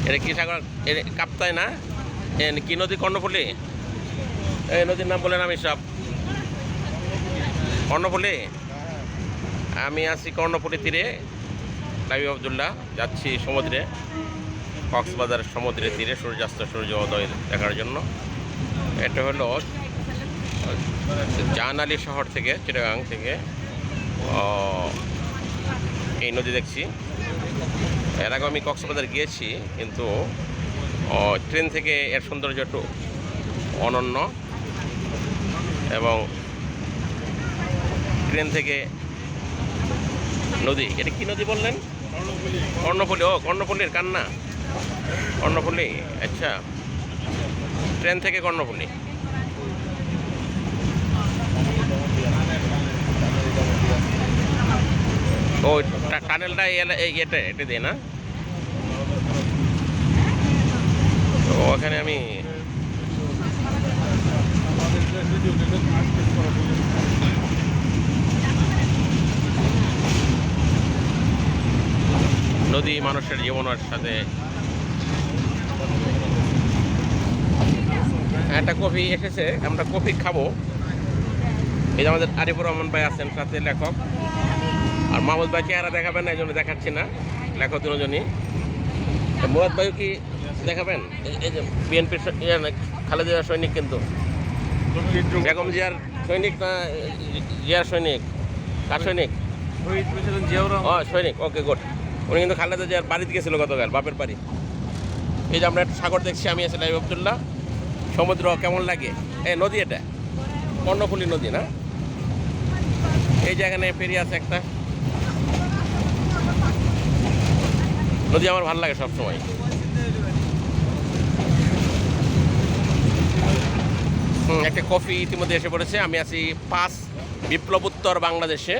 এটা কি সাগর? কাপ্তাই না? কি নদী? কর্ণফুলী? এই নদীর নাম বলেন আমি সব। কর্ণফুলী? আমি আছি কর্ণফুলী তীরে, লাবিব আবদুল্লাহ। যাচ্ছি সমুদ্রে, কক্সবাজার সমুদ্রের তীরে সূর্যাস্ত সূর্যোদয় দেখার জন্য। এটা হলো জাহানালী শহর থেকে, চিটাগাং থেকে এই নদী দেখছি। এর আগে আমি কক্সবাজার গিয়েছি, কিন্তু ট্রেন থেকে এর সৌন্দর্য একটু অনন্য। এবং ট্রেন থেকে নদী, এটা কি নদী বললেন? কর্ণফুলী। ও কর্ণফুলীর কান্না, কর্ণফুলী। আচ্ছা, ট্রেন থেকে কর্ণফুলী। ও টানেলটা এটা দিয়ে না? তো ওখানে আমি নদী মানুষের জীবনের সাথে। একটা কফি এসেছে, আমরা কফি খাবো। এই যে আমাদের আরিফুর রহমান ভাই আছেন সাথে, লেখক। আর মাহমুদ ভাই চেহারা দেখাবেন না, এই জন্য দেখাচ্ছি না। লেখক দুজনই। মুরাদ ভাইও কি দেখাবেন? এই যে বিএনপির খালেদা জিয়ার সৈনিক, কিন্তু বেগম জিয়ার সৈনিক না জিয়ার সৈনিক? কার সৈনিক? ও সৈনিক, ওকে গুড। উনি কিন্তু খালেদা জিয়ার বাড়িতে গেছিল গতকাল, বাপের বাড়ি। এই যে আমরা একটা সাগর দেখছি, আমি আছি লাবিব আবদুল্লাহ। সমুদ্র কেমন লাগে? এই নদী, এটা কর্ণফুলী নদী না? এই যে এখানে ফেরি আছে একটা। নদী আমার ভালো লাগে সবসময়। একটা কফি ইতিমধ্যে এসে পড়েছে। আমি আছি 5 বিপ্লবোত্তর বাংলাদেশে।